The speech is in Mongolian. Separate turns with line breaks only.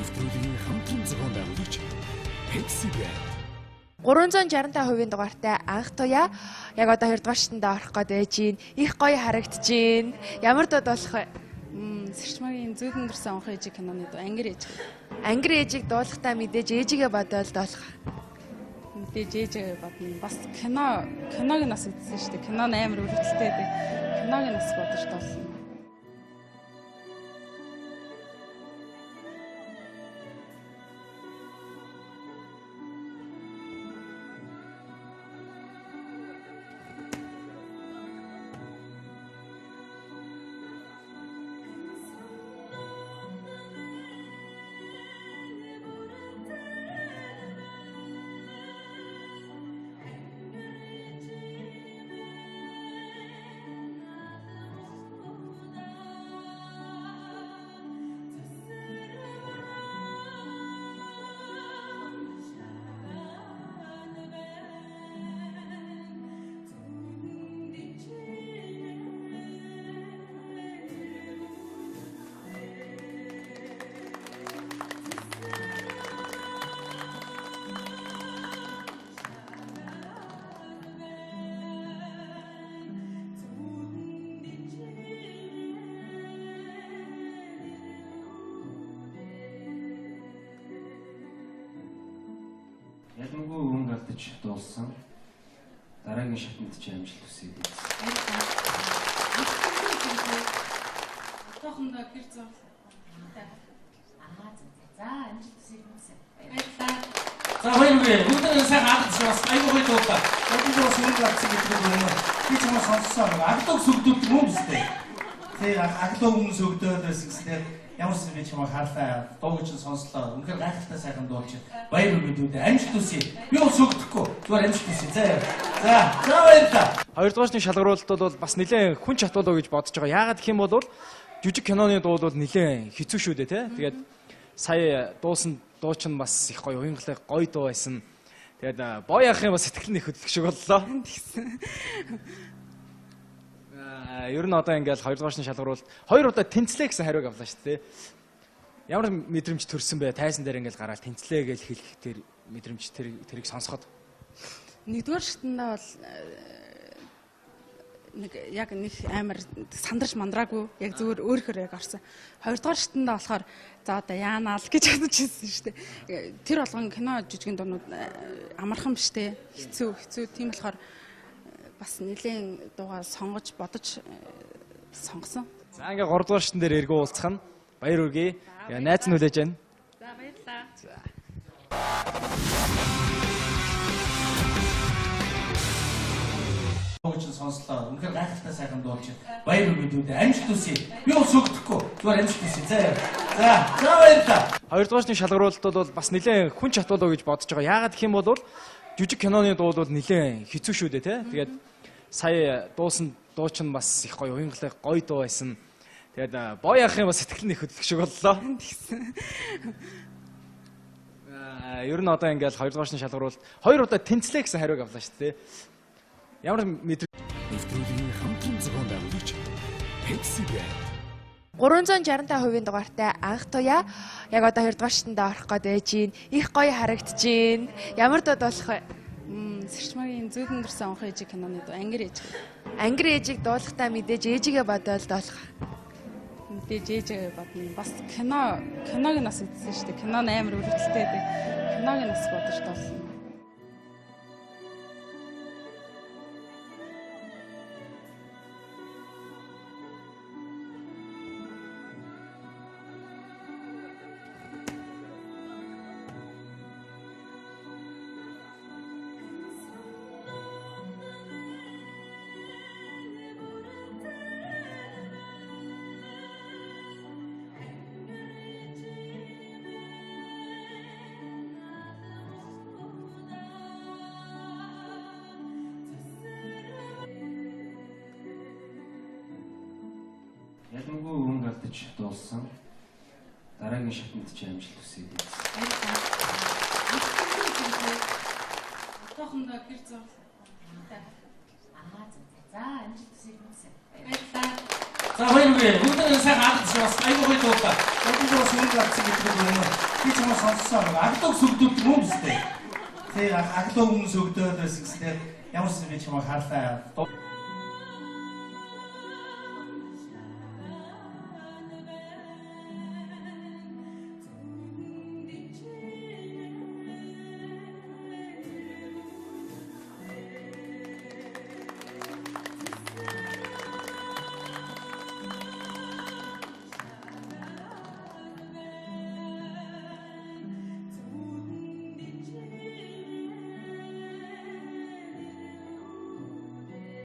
нэвтрүүлгийн хамтран зохион байгуулагч Hexagon
365% дугаартай анх туяа яг одоо 2 дугаар шатанд орох гээд байж гин. Их гоё харагдаж гин. Ямар дууд болох вэ?
Сэрчмагийн зүйдэн дурсан онхон ээжиг киноны дуу ангир ээж.
Ангир ээжийг дуулахдаа мэдээж ээжигээ бодоод доолох.
Мэдээж ээжээ бодно. Бас киног нас үзсэн шүү дээ. Кино амар үргэлжлэлтэй байдаг. Киног нас бодож доолно.
Ялангуяа өнгө алдаж дуулсан дараагийн шатнд ч амжилт хүсье.
Отоохондоо гэр зов.
За амжилт хүсье.
За хоёроо бүгд сайн хадгалсан бас айгүй гоё дуулаа.
Одон бас өнгө алдсан гэдэг юм. Би чамаа сонссон. Аглог сүгдүүлдэг юм биш үү? Тэг аглог өмнө сүгдөөд байсан гэснээр ямар ч би чамаа харлаа. Дууг чинь сонслоо. Үнэхээр гайхалтай сайхан дуулж баяр мэдүүд амжилт хүсье. Би бол сүгдэхгүй. Зүгээр амжилт хүсье. За баярлалаа.
Хоёрдугаарны шалгаруулалт бол бас нэлээд хүн чатуулаа гэж бодож байгаа. Яагаад гэх юм бол жүжиг киноны дуу бол нэлээд хэцүү шүү дээ тий. Тэгээд сая дуусан дуу чинь бас их гоё уянгалаг гоё дуу байсан. Тэгээд боо яах юм бас сэтгэл нь хөдлөх шиг боллоо. Ер нь одоо ингээл 2 дугаарны шалгаруулалт 2 удаа тэнцлээ гэсэн хариуг авлаа шүү дээ. Ямар мэдрэмж төрсөн бэ? Тайзан дээр ингээл гараад тэнцлээ гэж хэлэх тэр мэдрэмж тэрийг сонсоход.
Нэгдүгээр шатндаа бол нэг амар сандарч мандраагүй яг зүгээр өөрөөр яг орсон. Хоёрдугаар шатндаа болохоор за одоо яанаал гэж бодож ирсэн шүү дээ. Тэр болгон кино жижигэн дуунууд амархан биш дээ. Хэцүү тийм болохоор бас нэлийн дуугаа сонгож бодож сонгосон.
За ингээ 3 дугаар шатн дээр эргүү уулзах нь баяр үргээ. Найз нь хүлээж байна.
За баярлалаа.
Дууг чинь сонслоо. Үнэхээр гайхалтай сайхан дуулж баяр мэдүүд амжилт хүсье. Би бол сүгдэхгүй. Зүгээр амжилт хүсье. За баярлалаа.
2 дугаарны шалгаруулалт бол бас нэлээд хүн чатуулаа гэж бодож байгаа. Яагаад гэх юм бол жүжиг киноны дуу бол нэлээд хэцүү шүү дээ тий. Тэгээд сая дуусан дуу чинь бас их гоё уянгалаг гоё дуу байсан. Тэгээд боо яах юм бас сэтгэл нь хөдлөх шиг боллоо. Ер нь одоо ингээл 2 дугаарны шалгаруулалт 2 удаа тэнцлээ гэсэн хариуг авлаа шүү дээ. Ямар
нэвтрүүлгийн хамтран зохион байгуулагч Hexagon
365% дугаартай анх туяа яг одоо 2 дугаар шатанд орох гээд байж гин. Их гоё харагдаж гин. Ямар дууд болох вэ?
Сэрчмагийн зүйдэн дурсан онхон ээжиг киноны дуу ангир ээж.
Ангир ээжийг дуулахдаа мэдээж ээжигээ бодоод доолох.
Мэдээж ээжээ бодно. Бас киног нас үзсэн шүү дээ. Кино амар үргэлжлэлтэй байдаг. Киног нас бодож доолно.
Ялангуяа өнгө алдаж дуулсан дараагийн шатнд ч амжилт хүсье.
Отоохондоо гэр зов.
За амжилт хүсье.
За хоёроо бүгд сайн хадгалсан бас айгүй гоё дуулаа. Одон бас өнгө алдсан гэдэг юм. Би чамаа сонссон. Агтаг сүгдүүлдэг юм биз дээ. Тэгээ агтаг өмнө сүгдөөд байсан гэсэн. Ямар ч би чамаа хартай.